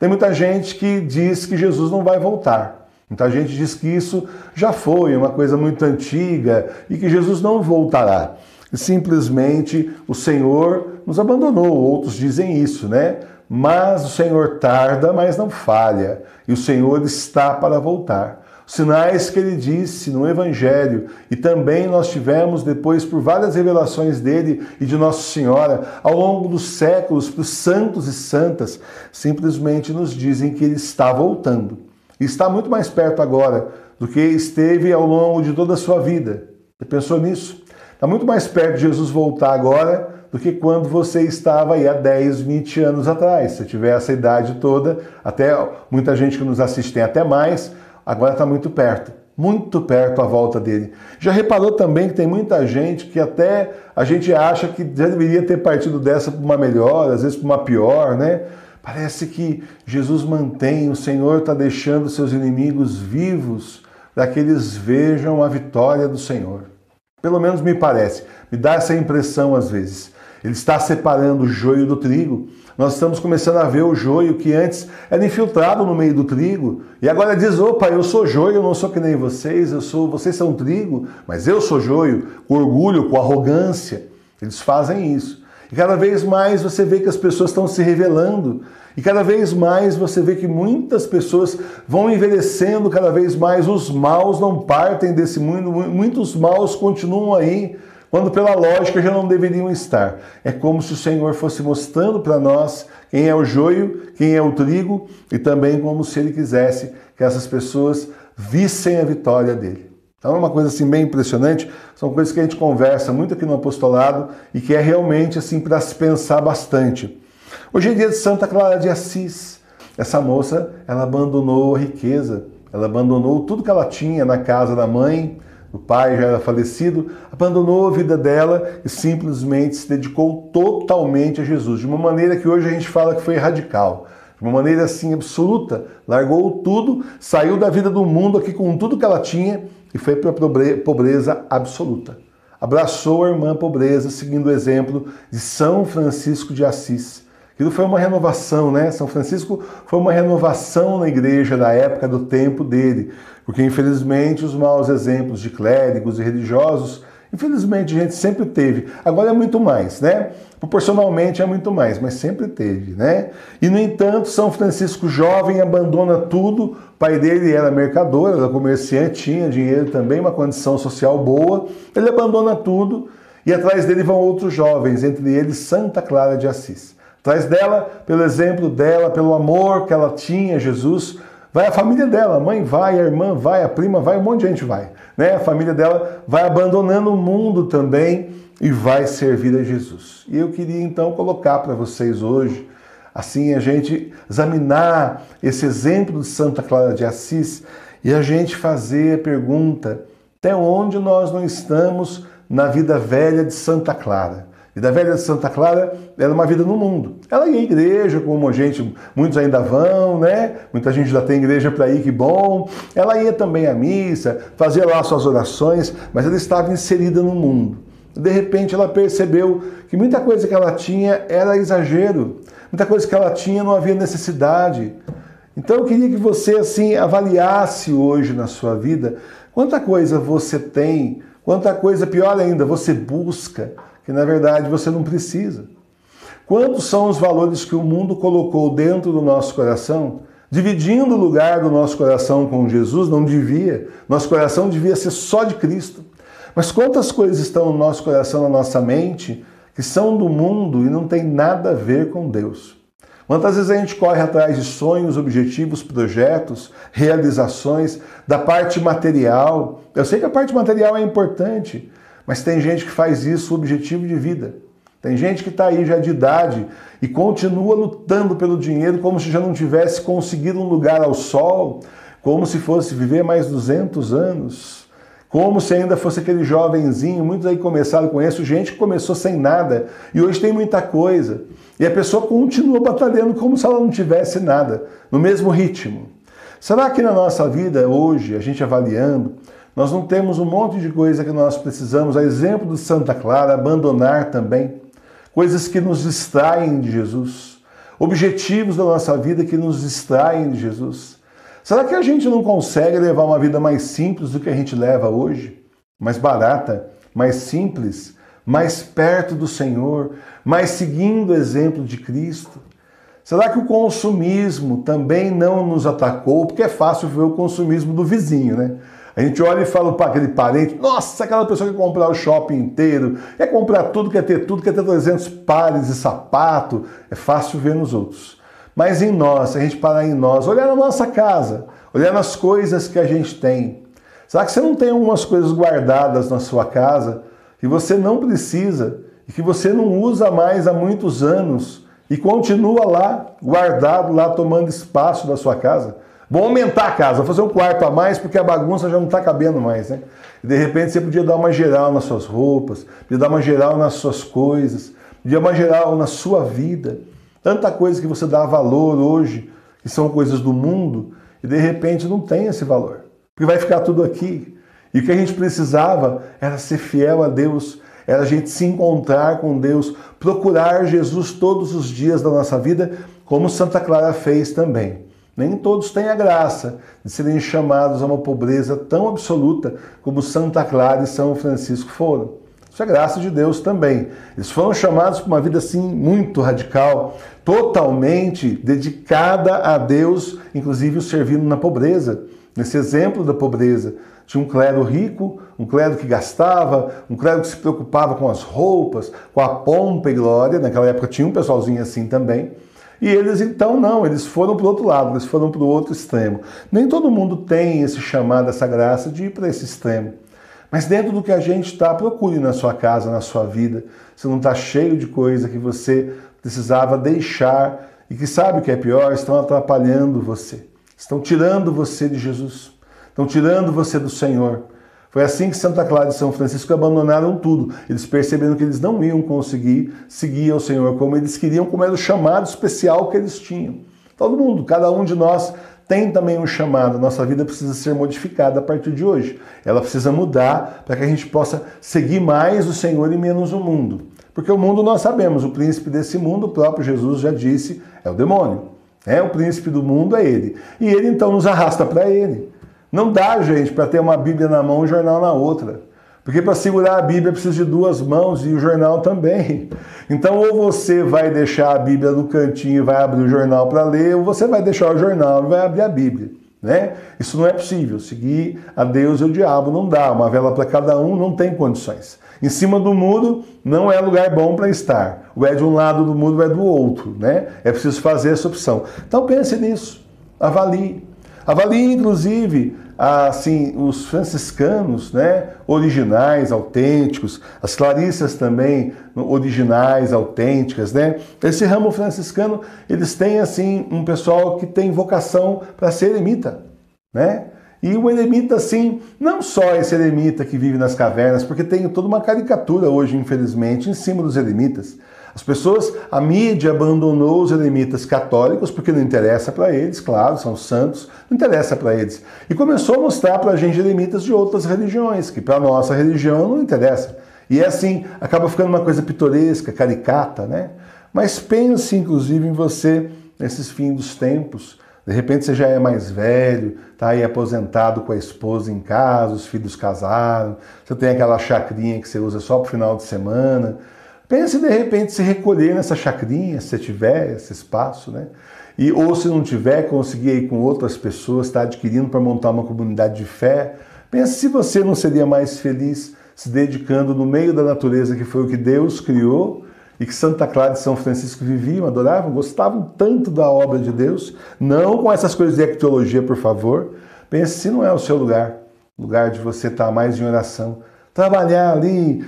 Tem muita gente que diz que Jesus não vai voltar. Muita gente diz que isso já foi uma coisa muito antiga e que Jesus não voltará. E simplesmente o Senhor nos abandonou. Outros dizem isso, né? Mas o Senhor tarda, mas não falha. E o Senhor está para voltar. Os sinais que ele disse no Evangelho, e também nós tivemos depois por várias revelações dele e de Nossa Senhora, ao longo dos séculos, para os santos e santas, simplesmente nos dizem que ele está voltando. E está muito mais perto agora do que esteve ao longo de toda a sua vida. Você pensou nisso? Está muito mais perto de Jesus voltar agora do que quando você estava aí há 10, 20 anos atrás. Se tiver essa idade toda, até muita gente que nos assiste tem até mais, agora está muito perto a volta dele. Já reparou também que tem muita gente que até a gente acha que já deveria ter partido dessa para uma melhor, às vezes para uma pior, né? Parece que Jesus mantém, o Senhor está deixando seus inimigos vivos para que eles vejam a vitória do Senhor. Pelo menos me parece, me dá essa impressão às vezes. Ele está separando o joio do trigo. Nós estamos começando a ver o joio que antes era infiltrado no meio do trigo. E agora diz, opa, eu sou joio, eu não sou que nem vocês, vocês são trigo, mas eu sou joio, com orgulho, com arrogância. Eles fazem isso. E cada vez mais você vê que as pessoas estão se revelando. E cada vez mais você vê que muitas pessoas vão envelhecendo, cada vez mais os maus não partem desse mundo, muitos maus continuam aí, quando pela lógica já não deveriam estar. É como se o Senhor fosse mostrando para nós quem é o joio, quem é o trigo, e também como se ele quisesse que essas pessoas vissem a vitória dele. Então é uma coisa assim bem impressionante, são coisas que a gente conversa muito aqui no apostolado e que é realmente assim para se pensar bastante. Hoje é dia de Santa Clara de Assis. Essa moça, ela abandonou a riqueza, ela abandonou tudo que ela tinha na casa da mãe, o pai já era falecido, abandonou a vida dela e simplesmente se dedicou totalmente a Jesus, de uma maneira que hoje a gente fala que foi radical. De uma maneira assim absoluta, largou tudo, saiu da vida do mundo aqui com tudo que ela tinha e foi para a pobreza absoluta. Abraçou a irmã pobreza, seguindo o exemplo de São Francisco de Assis. Aquilo foi uma renovação, né? São Francisco foi uma renovação na igreja da época, do tempo dele, porque infelizmente os maus exemplos de clérigos e religiosos, infelizmente a gente sempre teve. Agora é muito mais, né? Proporcionalmente é muito mais, mas sempre teve, né? E no entanto, São Francisco jovem abandona tudo. O pai dele era mercador, era comerciante, tinha dinheiro também, uma condição social boa. Ele abandona tudo e atrás dele vão outros jovens, entre eles Santa Clara de Assis. Atrás dela, pelo exemplo dela, pelo amor que ela tinha a Jesus, vai a família dela, a mãe vai, a irmã vai, a prima vai, um monte de gente vai, né? A família dela vai abandonando o mundo também e vai servir a Jesus. E eu queria então colocar para vocês hoje, assim, a gente examinar esse exemplo de Santa Clara de Assis e a gente fazer a pergunta, até onde nós não estamos na vida velha de Santa Clara? A vida velha de Santa Clara era uma vida no mundo. Ela ia à igreja, como a gente, muitos ainda vão, né? Muita gente já tem igreja para ir, que bom. Ela ia também à missa, fazia lá suas orações, mas ela estava inserida no mundo. De repente ela percebeu que muita coisa que ela tinha era exagero. Muita coisa que ela tinha não havia necessidade. Então eu queria que você assim avaliasse hoje na sua vida quanta coisa você tem, quanta coisa, pior ainda, você busca, que na verdade você não precisa. Quantos são os valores que o mundo colocou dentro do nosso coração, dividindo o lugar do nosso coração com Jesus? Não devia. Nosso coração devia ser só de Cristo. Mas quantas coisas estão no nosso coração, na nossa mente, que são do mundo e não tem nada a ver com Deus? Quantas vezes a gente corre atrás de sonhos, objetivos, projetos, realizações, da parte material? Eu sei que a parte material é importante, mas tem gente que faz isso o objetivo de vida. Tem gente que está aí já de idade e continua lutando pelo dinheiro como se já não tivesse conseguido um lugar ao sol, como se fosse viver mais 200 anos, como se ainda fosse aquele jovenzinho. Muitos aí começaram com isso, gente que começou sem nada e hoje tem muita coisa. E a pessoa continua batalhando como se ela não tivesse nada, no mesmo ritmo. Será que na nossa vida hoje, a gente avaliando, nós não temos um monte de coisa que nós precisamos, a exemplo de Santa Clara, abandonar também? Coisas que nos distraem de Jesus. objetivos da nossa vida que nos distraem de Jesus? Será que a gente não consegue levar uma vida mais simples do que a gente leva hoje? Mais barata, mais simples, mais perto do Senhor, mais seguindo o exemplo de Cristo? Será que o consumismo também não nos atacou? Porque é fácil ver o consumismo do vizinho, né? A gente olha e fala para aquele parente, nossa, aquela pessoa que quer comprar o shopping inteiro, quer comprar tudo, quer ter 300 pares de sapato. É fácil ver nos outros. Mas em nós, se a gente parar em nós, olhar na nossa casa, olhar nas coisas que a gente tem. Será que você não tem algumas coisas guardadas na sua casa que você não precisa e que você não usa mais há muitos anos e continua lá, guardado lá, tomando espaço da sua casa? Vou aumentar a casa, vou fazer um quarto a mais porque a bagunça já não está cabendo mais, né? E de repente você podia dar uma geral nas suas roupas, podia dar uma geral nas suas coisas, podia dar uma geral na sua vida. Tanta coisa que você dá valor hoje, que são coisas do mundo, e de repente não tem esse valor. Porque vai ficar tudo aqui. E o que a gente precisava era ser fiel a Deus, era a gente se encontrar com Deus, procurar Jesus todos os dias da nossa vida, como Santa Clara fez também. Nem todos têm a graça de serem chamados a uma pobreza tão absoluta como Santa Clara e São Francisco foram. Isso é graça de Deus também. Eles foram chamados para uma vida assim muito radical, totalmente dedicada a Deus, inclusive o servindo na pobreza. Nesse exemplo da pobreza, tinha um clero rico, um clero que gastava, um clero que se preocupava com as roupas, com a pompa e glória. Naquela época tinha um pessoalzinho assim também. E eles então não, eles foram para o outro lado, eles foram para o outro extremo. Nem todo mundo tem esse chamado, essa graça de ir para esse extremo. Mas dentro do que a gente está, procure na sua casa, na sua vida, se não está cheio de coisa que você precisava deixar e que sabe o que é pior, estão atrapalhando você. Estão tirando você de Jesus, estão tirando você do Senhor. Foi assim que Santa Clara e São Francisco abandonaram tudo. Eles perceberam que eles não iam conseguir seguir ao Senhor como eles queriam, como era o chamado especial que eles tinham. Todo mundo, cada um de nós tem também um chamado. Nossa vida precisa ser modificada a partir de hoje. Ela precisa mudar para que a gente possa seguir mais o Senhor e menos o mundo. Porque o mundo nós sabemos, o príncipe desse mundo, o próprio Jesus já disse, é o demônio. O príncipe do mundo é ele. E ele então nos arrasta para ele. Não dá, gente, para ter uma Bíblia na mão e um jornal na outra. Porque para segurar a Bíblia precisa de duas mãos e o jornal também. Então ou você vai deixar a Bíblia no cantinho e vai abrir o jornal para ler, ou você vai deixar o jornal e vai abrir a Bíblia. Né? Isso não é possível. Seguir a Deus e o diabo não dá. Uma vela para cada um não tem condições. Em cima do muro não é lugar bom para estar. Ou é de um lado do muro ou é do outro. Né? É preciso fazer essa opção. Então pense nisso. Avalie. Avalie, inclusive, assim, os franciscanos, né, originais, autênticos, as clarissas também originais, autênticas, né? Esse ramo franciscano, eles têm, assim, um pessoal que tem vocação para ser eremita, né? E o eremita, assim, não só esse eremita que vive nas cavernas, porque tem toda uma caricatura hoje, infelizmente, em cima dos eremitas. As pessoas, a mídia abandonou os eremitas católicos porque não interessa para eles, claro, são santos, não interessa para eles. E começou a mostrar para a gente eremitas de outras religiões, que para a nossa religião não interessa. E é assim, acaba ficando uma coisa pitoresca, caricata, né? Mas pense, inclusive, em você nesses fins dos tempos. De repente você já é mais velho, está aí aposentado com a esposa em casa, os filhos casaram, você tem aquela chacrinha que você usa só para o final de semana. Pense, de repente, se recolher nessa chacrinha, se tiver esse espaço, né? E, ou se não tiver, conseguir ir com outras pessoas, estar adquirindo para montar uma comunidade de fé. Pense se você não seria mais feliz se dedicando no meio da natureza, que foi o que Deus criou, e que Santa Clara e São Francisco viviam, adoravam, gostavam tanto da obra de Deus. Não com essas coisas de ectologia, por favor. Pense se não é o seu lugar, lugar de você estar mais em oração. Trabalhar ali,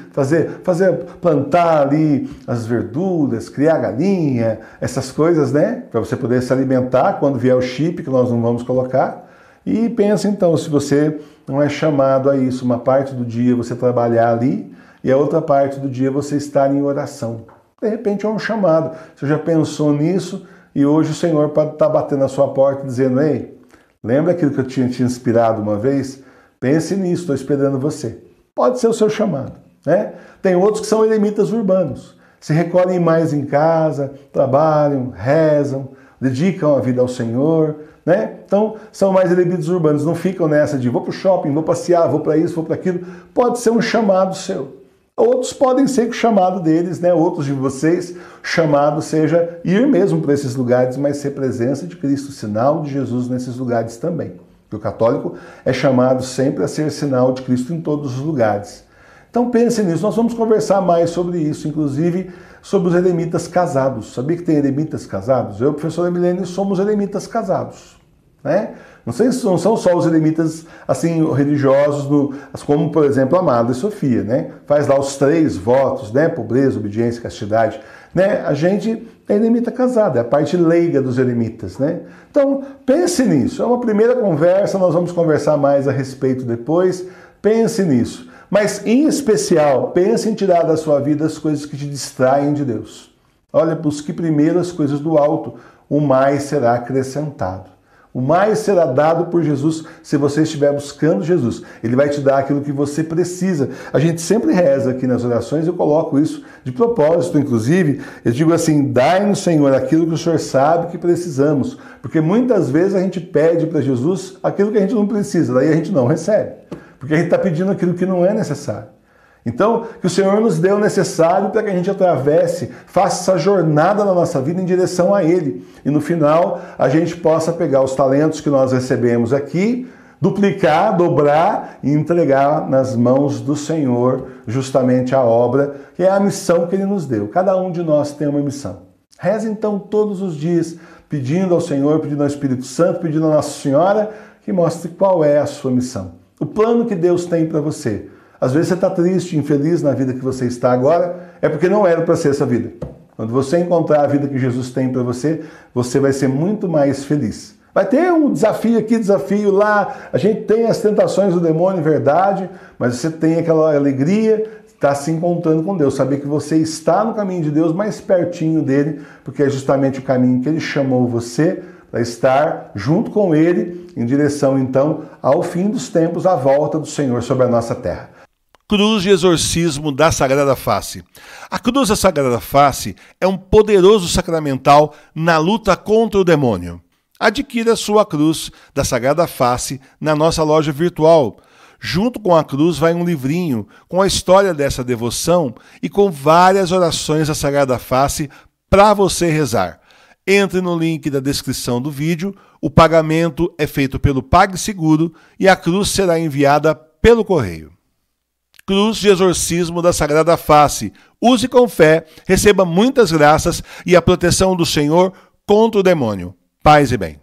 plantar ali as verduras, criar galinha, essas coisas, né? Para você poder se alimentar quando vier o chip, que nós não vamos colocar. E pensa então, se você não é chamado a isso, uma parte do dia você trabalhar ali e a outra parte do dia você estar em oração. De repente é um chamado. Você já pensou nisso e hoje o Senhor pode estar batendo na sua porta dizendo, ei, lembra aquilo que eu tinha te inspirado uma vez? Pense nisso, estou esperando você. Pode ser o seu chamado, né? Tem outros que são eremitas urbanos. Se recolhem mais em casa, trabalham, rezam, dedicam a vida ao Senhor, né? Então, são mais eremitas urbanos, não ficam nessa de vou para o shopping, vou passear, vou para isso, vou para aquilo. Pode ser um chamado seu. Outros podem ser que o chamado deles, né? Outros de vocês, o chamado seja ir mesmo para esses lugares, mas ser presença de Cristo, sinal de Jesus nesses lugares também. Porque o católico é chamado sempre a ser sinal de Cristo em todos os lugares. Então pense nisso, nós vamos conversar mais sobre isso, inclusive sobre os eremitas casados. Sabia que tem eremitas casados? Eu, professor Emilene, somos eremitas casados, né? Não são só os eremitas assim, religiosos, como por exemplo a Madre Sofia, né? Faz lá os 3 votos, né? Pobreza, obediência, castidade. Né? A gente é eremita casado, é a parte leiga dos eremitas, né? Então pense nisso, é uma primeira conversa, nós vamos conversar mais a respeito depois. Pense nisso. Mas, em especial, pense em tirar da sua vida as coisas que te distraem de Deus. Olha, busque primeiro as coisas do alto, o mais será acrescentado. O mais será dado por Jesus se você estiver buscando Jesus. Ele vai te dar aquilo que você precisa. A gente sempre reza aqui nas orações, eu coloco isso de propósito, inclusive. Eu digo assim, dai-nos, Senhor, aquilo que o Senhor sabe que precisamos. Porque muitas vezes a gente pede para Jesus aquilo que a gente não precisa, daí a gente não recebe. Porque a gente está pedindo aquilo que não é necessário. Então, que o Senhor nos dê o necessário para que a gente atravesse, faça essa jornada na nossa vida em direção a Ele. E no final, a gente possa pegar os talentos que nós recebemos aqui, duplicar, dobrar e entregar nas mãos do Senhor justamente a obra, que é a missão que Ele nos deu. Cada um de nós tem uma missão. Reze então todos os dias, pedindo ao Senhor, pedindo ao Espírito Santo, pedindo a Nossa Senhora, que mostre qual é a sua missão. O plano que Deus tem para você. Às vezes você está triste, infeliz na vida que você está agora, é porque não era para ser essa vida. Quando você encontrar a vida que Jesus tem para você, você vai ser muito mais feliz. Vai ter um desafio aqui, desafio lá, a gente tem as tentações do demônio, verdade, mas você tem aquela alegria de estar se encontrando com Deus, saber que você está no caminho de Deus, mais pertinho dele, porque é justamente o caminho que ele chamou você para estar junto com Ele em direção, então, ao fim dos tempos, à volta do Senhor sobre a nossa terra. Cruz de exorcismo da Sagrada Face. A cruz da Sagrada Face é um poderoso sacramental na luta contra o demônio. Adquira sua cruz da Sagrada Face na nossa loja virtual. Junto com a cruz vai um livrinho com a história dessa devoção e com várias orações da Sagrada Face para você rezar. Entre no link da descrição do vídeo, o pagamento é feito pelo PagSeguro e a cruz será enviada pelo correio. Cruz de exorcismo da Sagrada Face. Use com fé, receba muitas graças e a proteção do Senhor contra o demônio. Paz e bem.